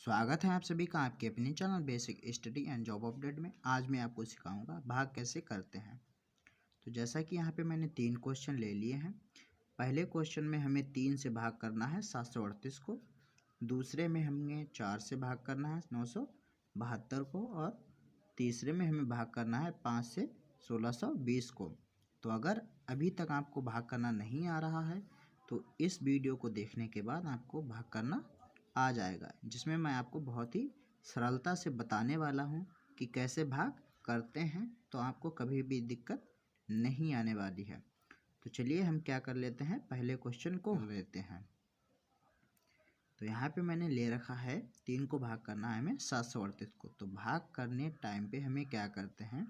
स्वागत है आप सभी का आपके अपने channel basic study and job update में। आज मैं आपको सिखाऊंगा भाग कैसे करते हैं। तो जैसा कि यहाँ पे मैंने 3 क्वेश्चन ले लिए हैं। पहले क्वेश्चन में हमें 3 से भाग करना है 738 को, दूसरे में हमें 4 से भाग करना है 972 को, और तीसरे में हमें भाग करना है 5 से 1620 को। तो अगर अभी तक आपको भाग करना नहीं आ रहा है तो इस वीडियो को देखने के बाद आपको भाग करना आ जाएगा, जिसमें मैं आपको बहुत ही सरलता से बताने वाला हूं कि कैसे भाग करते हैं, तो आपको कभी भी दिक्कत नहीं आने वाली है। तो चलिए हम क्या कर लेते हैं, पहले क्वेश्चन को लेते हैं। तो यहाँ पे मैंने ले रखा है 3 को भाग करना है हमें 738 को। तो भाग करने टाइम पे हमें क्या करते हैं,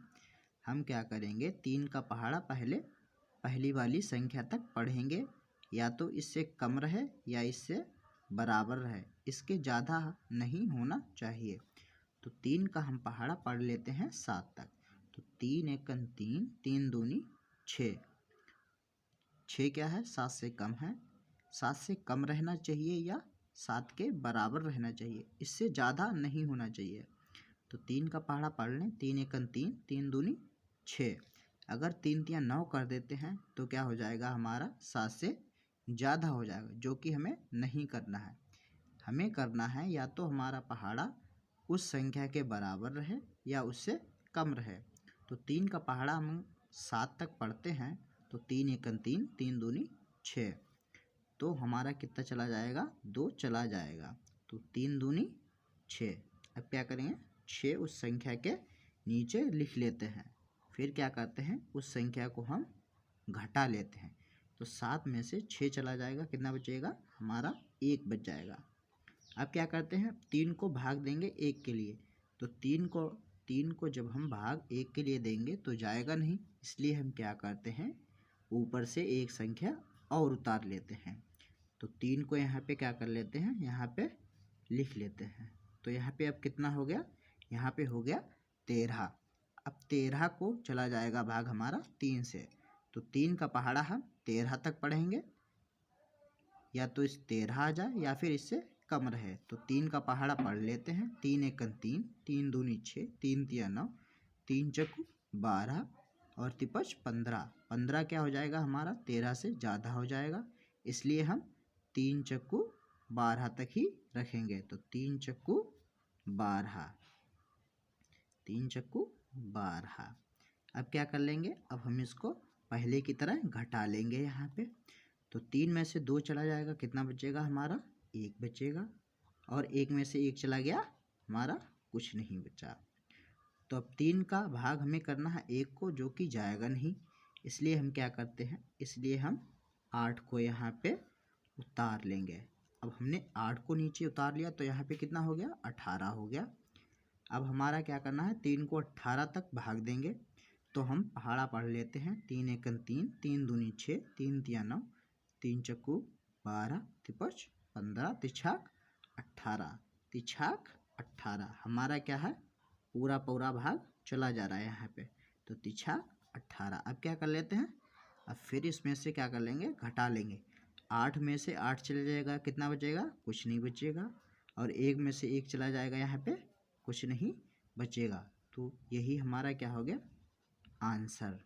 हम क्या करेंगे, 3 का पहाड़ा पहली वाली संख्या तक पढ़ेंगे, या तो इससे कम रहे या इससे बराबर रहे, इसके ज़्यादा नहीं होना चाहिए। तो 3 का हम पहाड़ा पढ़ लेते हैं 7 तक। तो 3 एकन 3, 3 दूनी 6। 6 क्या है, 7 से कम है। 7 से कम रहना चाहिए या 7 के बराबर रहना चाहिए, इससे ज़्यादा नहीं होना चाहिए। तो 3 का पहाड़ा पढ़ लें, 3 एकन 3, 3 दूनी 6। अगर 3 तियाँ 9 कर देते हैं तो क्या हो जाएगा, हमारा 7 से ज़्यादा हो जाएगा, जो कि हमें नहीं करना है। हमें करना है या तो हमारा पहाड़ा उस संख्या के बराबर रहे या उससे कम रहे। तो 3 का पहाड़ा हम 7 तक पढ़ते हैं। तो 3 एकन 3, 3 दूनी 6। तो हमारा कितना चला जाएगा, 2 चला जाएगा। तो 3 दूनी 6। अब क्या करेंगे, 6 उस संख्या के नीचे लिख लेते हैं। फिर क्या करते हैं, उस संख्या को हम घटा लेते हैं। तो 7 में से 6 चला जाएगा, कितना बचेगा, हमारा 1 बच जाएगा। अब क्या करते हैं, 3 को भाग देंगे 1 के लिए। तो 3 को जब हम भाग 1 के लिए देंगे तो जाएगा नहीं, इसलिए हम क्या करते हैं, ऊपर से एक संख्या और उतार लेते हैं। तो 3 को यहाँ पे क्या कर लेते हैं, यहाँ पे लिख लेते हैं। तो यहाँ पे अब कितना हो गया, यहाँ पे हो गया 13। अब 13 को चला जाएगा भाग हमारा 3 से। तो 3 का पहाड़ा हम 13 तक पढ़ेंगे, या तो इस 13 आ जाए या फिर इससे कम रहे। तो 3 का पहाड़ा पढ़ लेते हैं, 3 एकन 3, 3 दूनी 6, 3 तिया 9, 3 चक्कू 12 और तिपच 15। 15 क्या हो जाएगा, हमारा 13 से ज़्यादा हो जाएगा, इसलिए हम 3 चक्कू 12 तक ही रखेंगे। तो 3 चक्कू 12, 3 चक्कू 12। अब क्या कर लेंगे, अब हम इसको पहले की तरह घटा लेंगे यहाँ पे। तो 3 में से 2 चला जाएगा, कितना बचेगा, हमारा 1 बचेगा। और 1 में से 1 चला गया, हमारा कुछ नहीं बचा। तो अब 3 का भाग हमें करना है 1 को, जो कि जाएगा नहीं, इसलिए हम क्या करते हैं, इसलिए हम 8 को यहाँ पे उतार लेंगे। अब हमने 8 को नीचे उतार लिया तो यहाँ पे कितना हो गया, 18 हो गया। अब हमारा क्या करना है, 3 को 18 तक भाग देंगे। तो हम पहाड़ा पढ़ लेते हैं, 3 एकन 3, 3 दूनी 6, 3 तिया 9, 3 चक्कू 12, तिपच 15, तिछाक 18, तिछाक 18। हमारा क्या है, पूरा पूरा भाग चला जा रहा है यहाँ पे। तो तिछाक 18। अब क्या कर लेते हैं, अब फिर इसमें से क्या कर लेंगे, घटा लेंगे। 8 में से 8 चला जाएगा, कितना बचेगा, कुछ नहीं बचेगा। और 1 में से 1 चला जाएगा, यहाँ पे कुछ नहीं बचेगा। तो यही हमारा क्या हो गया, आंसर।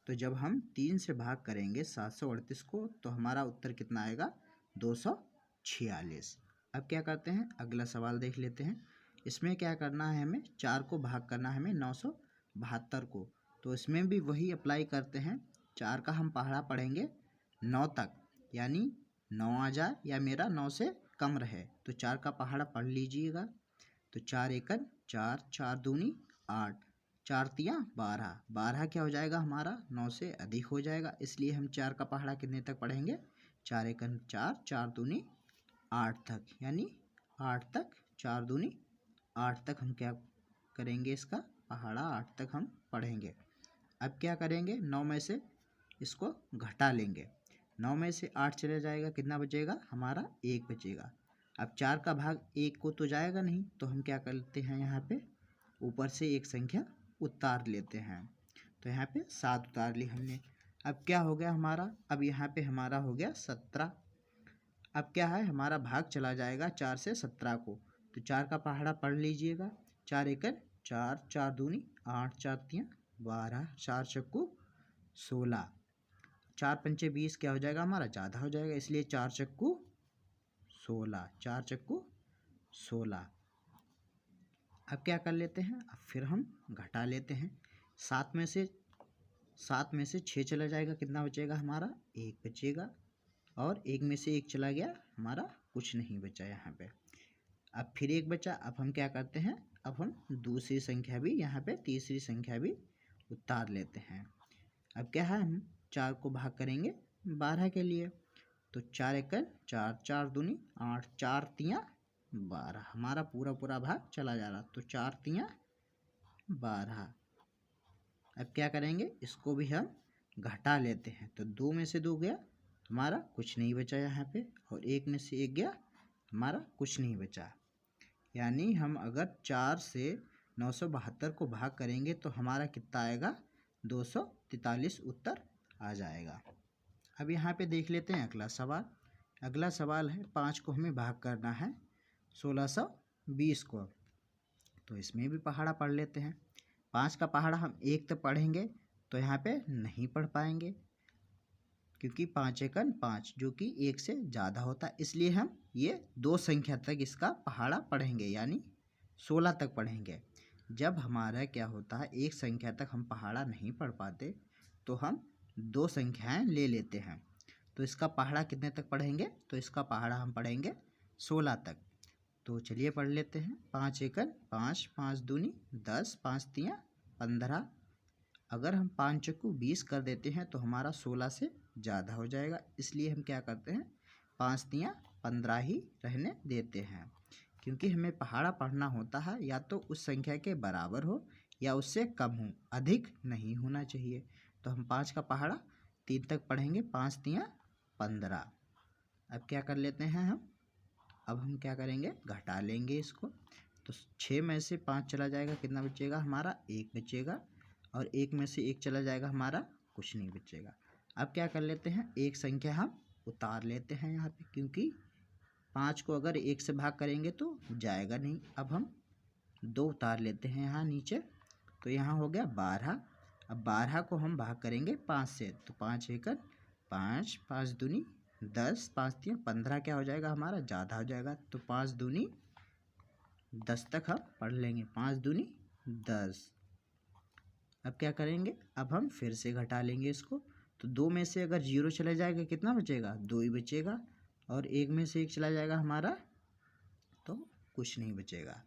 तो जब हम 3 से भाग करेंगे 738 को तो हमारा उत्तर कितना आएगा, 246। अब क्या करते हैं, अगला सवाल देख लेते हैं। इसमें क्या करना है, हमें 4 को भाग करना है हमें 972 को। तो इसमें भी वही अप्लाई करते हैं। 4 का हम पहाड़ा पढ़ेंगे 9 तक, यानी 9 आ जाए या मेरा 9 से कम रहे। तो 4 का पहाड़ा पढ़ लीजिएगा। तो 4 एकन 4, 4 दूनी 8, 4 तियाँ 12। 12 क्या हो जाएगा, हमारा 9 से अधिक हो जाएगा, इसलिए हम 4 का पहाड़ा कितने तक पढ़ेंगे, 4 एकन 4, 4 दूनी 8 तक, यानी 8 तक, 4 दूनी 8 तक हम क्या करेंगे, इसका पहाड़ा 8 तक हम पढ़ेंगे। अब क्या करेंगे, 9 में से इसको घटा लेंगे। 9 में से 8 चले जाएगा, कितना बचेगा, हमारा 1 बचेगा। अब 4 का भाग 1 को तो जाएगा नहीं, तो हम क्या करते हैं, यहाँ पे ऊपर से एक संख्या उतार लेते हैं। तो यहाँ पे 7 उतार ली हमने। अब क्या हो गया हमारा, अब यहाँ पे हमारा हो गया 17। अब क्या है, हमारा भाग चला जाएगा 4 से 17 को, तो 4 का पहाड़ा पढ़ लीजिएगा। 4 एकड़ 4, 4 दूनी 8, 4 तियाँ 12, 4 चक्कू 16, 4 पंचे 20 क्या हो जाएगा हमारा, ज़्यादा हो जाएगा, इसलिए 4 चक्कू 16, 4 चक्कू 16। अब क्या कर लेते हैं, अब फिर हम घटा लेते हैं। 7 में से 6 चला जाएगा, कितना बचेगा हमारा, 1 बचेगा, और 1 में से 1 चला गया, हमारा कुछ नहीं बचा यहाँ पे। अब फिर 1 बचा, अब हम क्या करते हैं, अब हम दूसरी संख्या भी यहाँ पे, तीसरी संख्या भी उतार लेते हैं। अब क्या है, हम 4 को भाग करेंगे 12 के लिए, तो 4 एकड़ 4, 4 दूनी 8, 4 तियाँ 12, हमारा पूरा भाग चला जा रहा, तो 4 तियाँ 12। अब क्या करेंगे, इसको भी हम घटा लेते हैं, तो 2 में से 2 गया, हमारा कुछ नहीं बचा यहाँ पे, और 1 में से 1 गया, हमारा कुछ नहीं बचा। यानी हम अगर 4 से 972 को भाग करेंगे तो हमारा कितना आएगा, 243 उत्तर आ जाएगा। अब यहाँ पे देख लेते हैं अगला सवाल। अगला सवाल है 5 को हमें भाग करना है 1620 को, तो इसमें भी पहाड़ा पढ़ लेते हैं। 5 का पहाड़ा हम 1 तक पढ़ेंगे तो यहाँ पे नहीं पढ़ पाएंगे, क्योंकि 5 एकड़ 5 जो कि 1 से ज़्यादा होता है, इसलिए हम ये 2 संख्या तक इसका पहाड़ा पढ़ेंगे, यानी 16 तक पढ़ेंगे। जब हमारा क्या होता है, एक संख्या तक हम पहाड़ा नहीं पढ़ पाते तो हम 2 संख्याएं ले लेते हैं, तो इसका पहाड़ा कितने तक पढ़ेंगे, तो इसका पहाड़ा हम पढ़ेंगे 16 तक। तो चलिए पढ़ लेते हैं। 5 एकड़ 5, 5 दूनी 10, 5 तियाँ 15। अगर हम 5 चक्कू 20 कर देते हैं तो हमारा 16 से ज़्यादा हो जाएगा, इसलिए हम क्या करते हैं, 5 तियाँ 15 ही रहने देते हैं, क्योंकि हमें पहाड़ा पढ़ना होता है या तो उस संख्या के बराबर हो या उससे कम हो, अधिक नहीं होना चाहिए। तो हम 5 का पहाड़ा 3 तक पढ़ेंगे, 5 तियाँ 15। अब क्या कर लेते हैं हम, अब हम क्या करेंगे, घटा लेंगे इसको, तो 6 में से 5 चला जाएगा, कितना बचेगा हमारा, 1 बचेगा, और 1 में से 1 चला जाएगा, हमारा कुछ नहीं बचेगा। अब क्या कर लेते हैं, एक संख्या हम उतार लेते हैं यहाँ पे, क्योंकि 5 को अगर 1 से भाग करेंगे तो जाएगा नहीं। अब हम 2 उतार लेते हैं यहाँ नीचे, तो यहाँ हो गया 12। अब 12 को हम भाग करेंगे 5 से, तो 5 एकड़ 5, 5 दूनी 10, 5 तियाँ 15 क्या हो जाएगा हमारा, ज़्यादा हो जाएगा, तो 5 दूनी 10 तक हम पढ़ लेंगे, 5 दूनी 10। अब क्या करेंगे, अब हम फिर से घटा लेंगे इसको, तो 2 में से अगर 0 चला जाएगा, कितना बचेगा, 2 ही बचेगा, और 1 में से 1 चला जाएगा हमारा, तो कुछ नहीं बचेगा।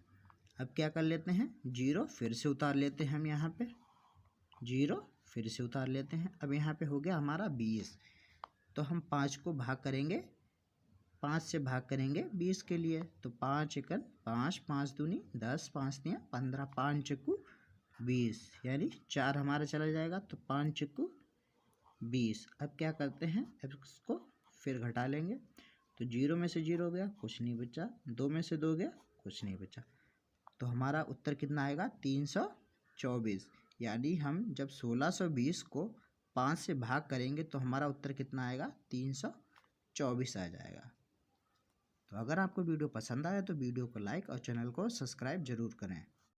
अब क्या कर लेते हैं, 0 फिर से उतार लेते हैं हम यहाँ पे, 0 फिर से उतार लेते हैं। अब यहाँ पे हो गया हमारा 20, तो हम 5 को भाग करेंगे, 5 से भाग करेंगे 20 के लिए, तो 5 एकड़ 5, 5 दूनी 10, 5 तियाँ 15, 5 चक्कू 20, यानी 4 हमारा चला जाएगा, तो 5 चक्कू 20। अब क्या करते हैं, अब इसको फिर घटा लेंगे, तो 0 में से 0 गया, कुछ नहीं बचा, 2 में से 2 गया, कुछ नहीं बचा, तो हमारा उत्तर कितना आएगा, 324। यानी हम जब 1620 को 5 से भाग करेंगे तो हमारा उत्तर कितना आएगा, 324 आ जाएगा। तो अगर आपको वीडियो पसंद आया तो वीडियो को लाइक और चैनल को सब्सक्राइब जरूर करें।